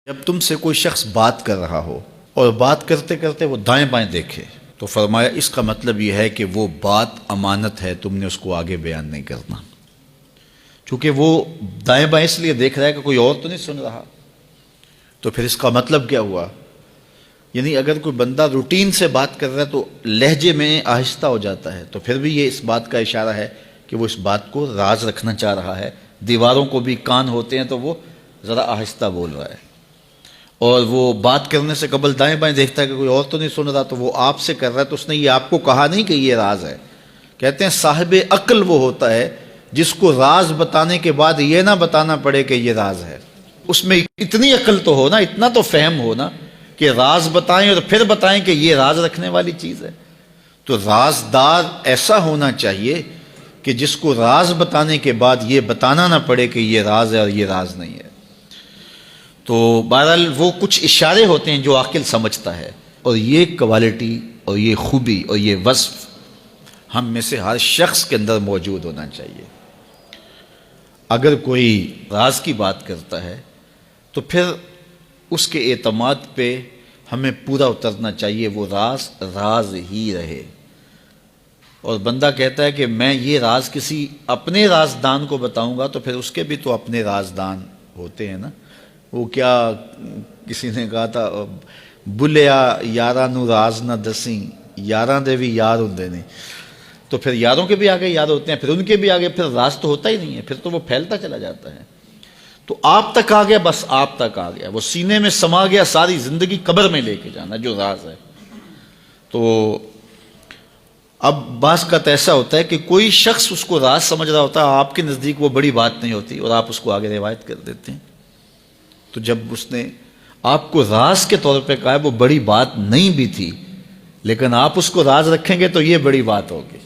جب تم سے کوئی شخص بات کر رہا ہو اور بات کرتے کرتے وہ دائیں بائیں دیکھے تو فرمایا اس کا مطلب یہ ہے کہ وہ بات امانت ہے، تم نے اس کو آگے بیان نہیں کرنا، چونکہ وہ دائیں بائیں اس لیے دیکھ رہا ہے کہ کوئی اور تو نہیں سن رہا۔ تو پھر اس کا مطلب کیا ہوا؟ یعنی اگر کوئی بندہ روٹین سے بات کر رہا ہے تو لہجے میں آہستہ ہو جاتا ہے، تو پھر بھی یہ اس بات کا اشارہ ہے کہ وہ اس بات کو راز رکھنا چاہ رہا ہے۔ دیواروں کو بھی کان ہوتے ہیں تو وہ ذرا آہستہ بول رہا ہے، اور وہ بات کرنے سے قبل دائیں بائیں دیکھتا ہے کہ کوئی اور تو نہیں سن رہا، تو وہ آپ سے کر رہا ہے، تو اس نے یہ آپ کو کہا نہیں کہ یہ راز ہے۔ کہتے ہیں صاحب عقل وہ ہوتا ہے جس کو راز بتانے کے بعد یہ نہ بتانا پڑے کہ یہ راز ہے۔ اس میں اتنی عقل تو ہو نا، اتنا تو فہم ہو نا کہ راز بتائیں اور پھر بتائیں کہ یہ راز رکھنے والی چیز ہے۔ تو رازدار ایسا ہونا چاہیے کہ جس کو راز بتانے کے بعد یہ بتانا نہ پڑے کہ یہ راز ہے اور یہ راز نہیں ہے۔ تو بہرحال وہ کچھ اشارے ہوتے ہیں جو عاقل سمجھتا ہے، اور یہ کوالٹی اور یہ خوبی اور یہ وصف ہم میں سے ہر شخص کے اندر موجود ہونا چاہیے۔ اگر کوئی راز کی بات کرتا ہے تو پھر اس کے اعتماد پہ ہمیں پورا اترنا چاہیے، وہ راز راز ہی رہے۔ اور بندہ کہتا ہے کہ میں یہ راز کسی اپنے رازدان کو بتاؤں گا، تو پھر اس کے بھی تو اپنے رازدان ہوتے ہیں نا۔ وہ کیا کسی نے کہا تھا، بلیا یاراں نو راز نہ دسیں، یاراں دے بھی یار ہوندے نہیں۔ تو پھر یاروں کے بھی آگے یار ہوتے ہیں، پھر ان کے بھی آگے پھر راز تو ہوتا ہی نہیں ہے، پھر تو وہ پھیلتا چلا جاتا ہے۔ تو آپ تک آ گیا، بس آپ تک آ گیا، وہ سینے میں سما گیا، ساری زندگی قبر میں لے کے جانا جو راز ہے۔ تو اب بعض کا ایسا ہوتا ہے کہ کوئی شخص اس کو راز سمجھ رہا ہوتا ہے، آپ کے نزدیک وہ بڑی بات نہیں ہوتی، اور آپ اس کو آگے روایت کر دیتے ہیں۔ تو جب اس نے آپ کو راز کے طور پہ کہا ہے، وہ بڑی بات نہیں بھی تھی، لیکن آپ اس کو راز رکھیں گے تو یہ بڑی بات ہوگی۔